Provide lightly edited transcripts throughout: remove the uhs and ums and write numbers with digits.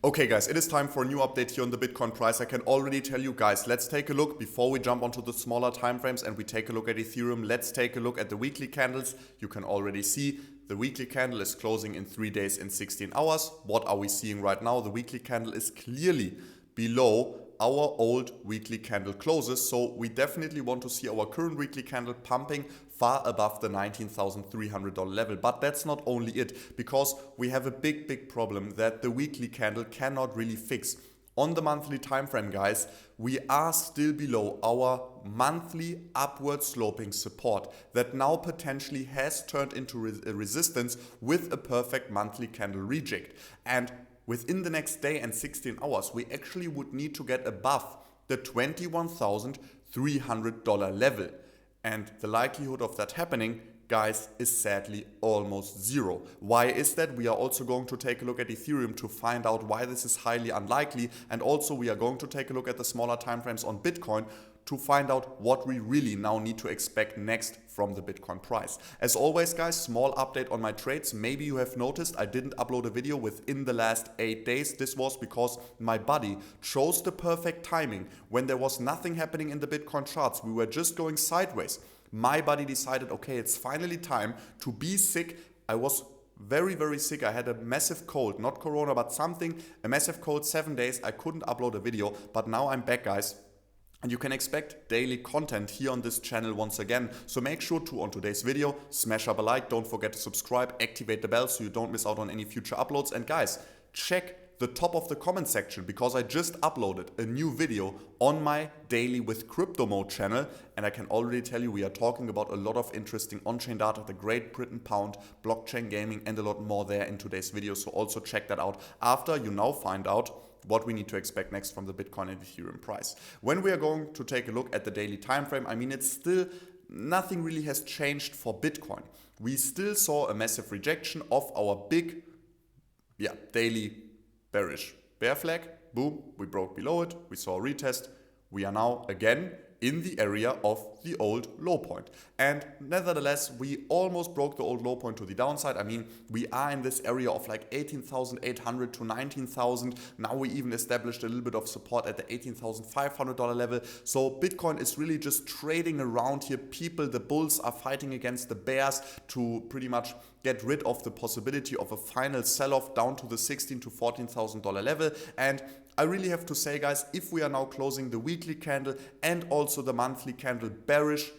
Okay guys, it is time for a new update here on the Bitcoin price. I can already tell you guys, let's take a look before we jump onto the smaller time frames and we take a look at Ethereum. Let's take a look at the weekly candles. You can already see the weekly candle is closing in 3 days and 16 hours. What are we seeing right now? The weekly candle is clearly below our old weekly candle closes, so we definitely want to see our current weekly candle pumping far above the $19,300 level. But that's not only it, because we have a big problem that the weekly candle cannot really fix. On the monthly time frame, guys, we are still below our monthly upward sloping support that now potentially has turned into resistance with a perfect monthly candle reject. And within the next day and 16 hours, we actually would need to get above the $21,300 level. And the likelihood of that happening, guys, is sadly almost zero. Why is that? We are also going to take a look at Ethereum to find out why this is highly unlikely. And also we are going to take a look at the smaller timeframes on Bitcoin to find out what we really now need to expect next from the Bitcoin price. As always, guys, small update on my trades. Maybe you have noticed I didn't upload a video within the last 8 days. This was because my buddy chose the perfect timing. When there was nothing happening in the Bitcoin charts, we were just going sideways. My buddy decided, okay, it's finally time to be sick. I was very sick. I had a massive cold, not corona, but something, a massive cold, 7 days. I couldn't upload a video, but now I'm back, guys. And you can expect daily content here on this channel once again. So make sure to, on today's video, smash up a like. Don't forget to subscribe, activate the bell so you don't miss out on any future uploads. And guys, check the top of the comment section because I just uploaded a new video on my Daily with Crypto Mode channel. And I can already tell you we are talking about a lot of interesting on-chain data, the Great Britain Pound, blockchain gaming, and a lot more there in today's video. So also check that out after you now find out what we need to expect next from the Bitcoin and Ethereum price. When we are going to take a look at the daily time frame, I mean, it's still nothing really has changed for Bitcoin. We still saw a massive rejection of our big daily bearish bear flag. Boom, we broke below it, we saw a retest. We are now again in the area of the old low point. And nevertheless, we almost broke the old low point to the downside. I mean, we are in this area of like 18,800 to 19,000. Now we even established a little bit of support at the $18,500 level. So Bitcoin is really just trading around here. People, the bulls are fighting against the bears to pretty much get rid of the possibility of a final sell-off down to the $16,000 to $14,000 level. And I really have to say, guys, if we are now closing the weekly candle and also the monthly candle bearish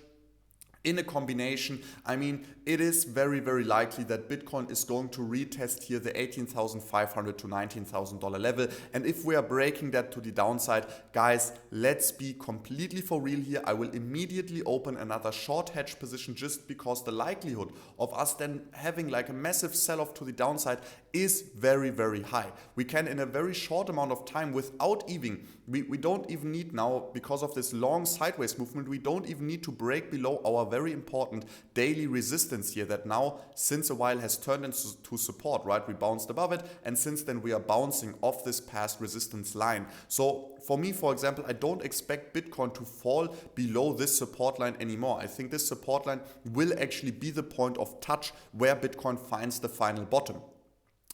in a combination, I mean, it is very likely that Bitcoin is going to retest here the $18,500 to $19,000 level. And if we are breaking that to the downside, guys, let's be completely for real here. I will immediately open another short hedge position just because the likelihood of us then having like a massive sell-off to the downside is very high. We can, in a very short amount of time, without even, we don't even need now, because of this long sideways movement, we don't even need to break below our very important daily resistance here that now since a while has turned into support, right? We bounced above it, and since then we are bouncing off this past resistance line. So for me, for example, I don't expect Bitcoin to fall below this support line anymore. I think this support line will actually be the point of touch where Bitcoin finds the final bottom.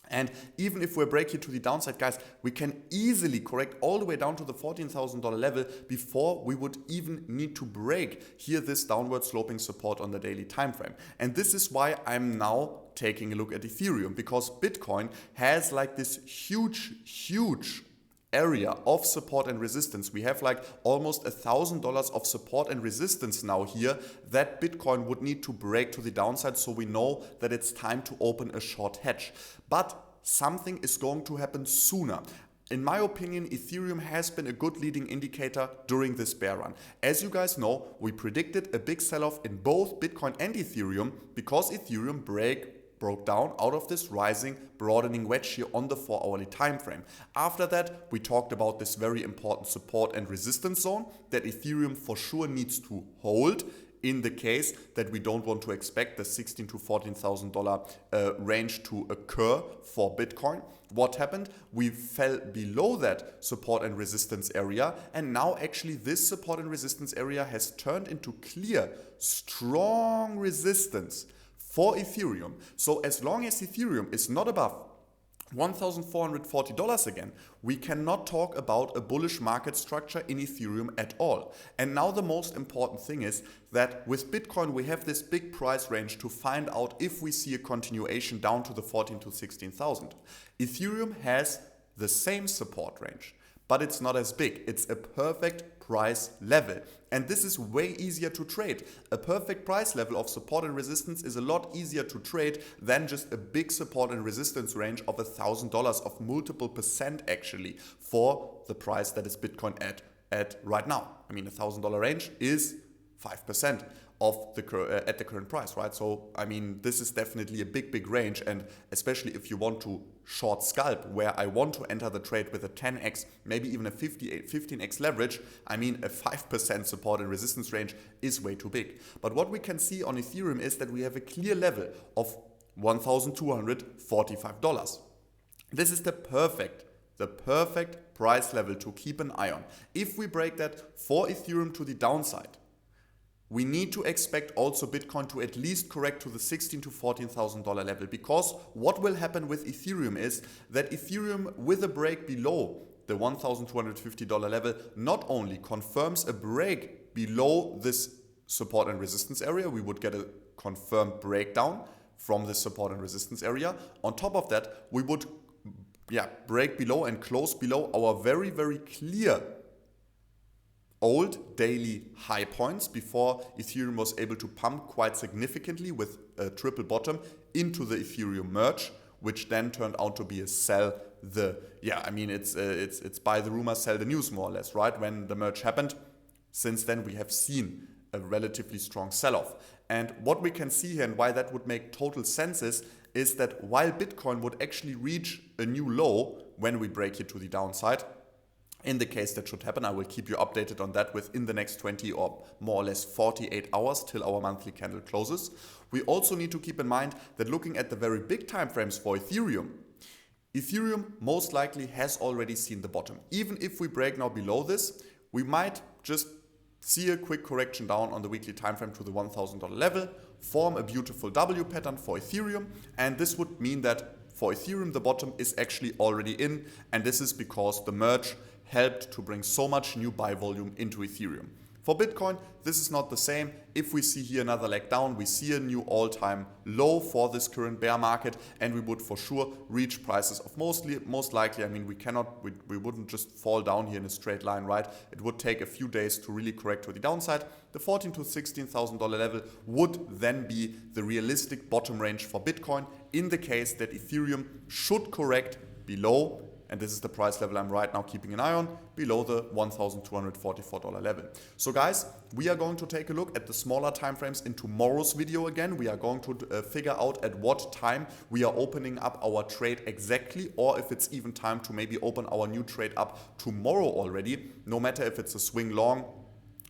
And even if we break here to the downside, guys, we can easily correct all the way down to the $14,000 level before we would even need to break here this downward sloping support on the daily time frame. And this is why I'm now taking a look at Ethereum, because Bitcoin has like this huge area of support and resistance. We have like almost $1,000 of support and resistance now here that Bitcoin would need to break to the downside, so we know that it's time to open a short hedge. But something is going to happen sooner. In my opinion, Ethereum has been a good leading indicator during this bear run. As you guys know, we predicted a big sell-off in both Bitcoin and Ethereum because Ethereum broke down out of this rising broadening wedge here on the 4-hourly time frame. After that, we talked about this very important support and resistance zone that Ethereum for sure needs to hold in the case that we don't want to expect the $16,000 to $14,000 range to occur for Bitcoin. What happened? We fell below that support and resistance area, and now actually this support and resistance area has turned into clear, strong resistance for Ethereum. So as long as Ethereum is not above $1,440 again, we cannot talk about a bullish market structure in Ethereum at all. And now the most important thing is that with Bitcoin we have this big price range to find out if we see a continuation down to the 14 to 16,000. Ethereum has the same support range, but it's not as big. It's a perfect price level. And this is way easier to trade. A perfect price level of support and resistance is a lot easier to trade than just a big support and resistance range of $1,000 of multiple percent actually for the price that is Bitcoin at right now. I mean, $1,000 range is 5% of the at the current price, right? So I mean, this is definitely a big range, and especially if you want to short scalp, where I want to enter the trade with a 10x, maybe even a 15x leverage, I mean, a 5% support and resistance range is way too big. But what we can see on Ethereum is that we have a clear level of $1,245. This is the perfect price level to keep an eye on. If we break that for Ethereum to the downside, we need to expect also Bitcoin to at least correct to the $16,000 to $14,000 level, because what will happen with Ethereum is that Ethereum, with a break below the $1,250 level, not only confirms a break below this support and resistance area, we would get a confirmed breakdown from this support and resistance area. On top of that, we would break below and close below our very clear old daily high points before Ethereum was able to pump quite significantly with a triple bottom into the Ethereum merge, which then turned out to be a sell the, it's buy the rumor, sell the news, more or less, right? When the merge happened, since then we have seen a relatively strong sell-off. And what we can see here, and why that would make total sense, is that while Bitcoin would actually reach a new low when we break it to the downside, in the case that should happen, I will keep you updated on that within the next 20 or more or less 48 hours till our monthly candle closes. We also need to keep in mind that looking at the very big time frames for Ethereum most likely has already seen the bottom. Even if we break now below this, we might just see a quick correction down on the weekly time frame to the $1,000 level, form a beautiful W pattern for Ethereum, and this would mean that for Ethereum the bottom is actually already in, and this is because the merge helped to bring so much new buy volume into Ethereum. For Bitcoin, this is not the same. If we see here another leg down, we see a new all-time low for this current bear market, and we would for sure reach prices of most likely, I mean, we wouldn't just fall down here in a straight line, right? It would take a few days to really correct to the downside. The $14,000 to $16,000 level would then be the realistic bottom range for Bitcoin in the case that Ethereum should correct below, and this is the price level I'm right now keeping an eye on, below the $1,244 level. So guys, we are going to take a look at the smaller time frames in tomorrow's video again. We are going to figure out at what time we are opening up our trade exactly, or if it's even time to maybe open our new trade up tomorrow already, no matter if it's a swing long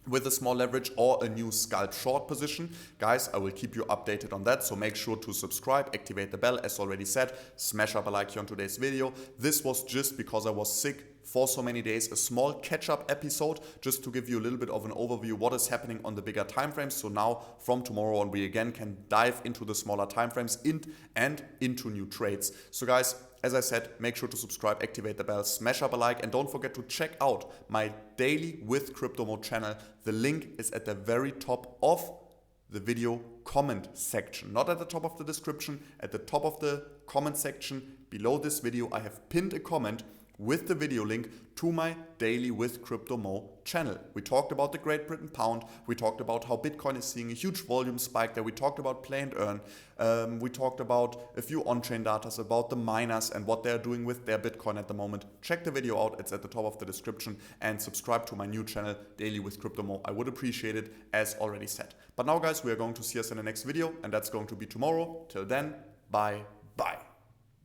with a small leverage or a new scalp short position. Guys, I will keep you updated on that, so make sure to subscribe, activate the bell, as already said, smash up a like here on today's video. This was just because I was sick for so many days, a small catch-up episode just to give you a little bit of an overview what is happening on the bigger time frames. So now from tomorrow on we again can dive into the smaller time frames and into new trades. So guys, as I said, make sure to subscribe, activate the bell, smash up a like, and don't forget to check out my Daily with Crypto Mode channel. The link is at the very top of the video comment section, not at the top of the description, at the top of the comment section below this video. I have pinned a comment with the video link to my Daily with Crypto Mo channel. We talked about the Great Britain pound, we talked about how Bitcoin is seeing a huge volume spike there, we talked about play and earn, we talked about a few on-chain data about the miners and what they're doing with their Bitcoin at the moment. Check the video out, it's at the top of the description, and subscribe to my new channel, Daily with Crypto Mo. I would appreciate it, as already said. But now guys, we are going to see us in the next video, and that's going to be tomorrow. Till then, bye.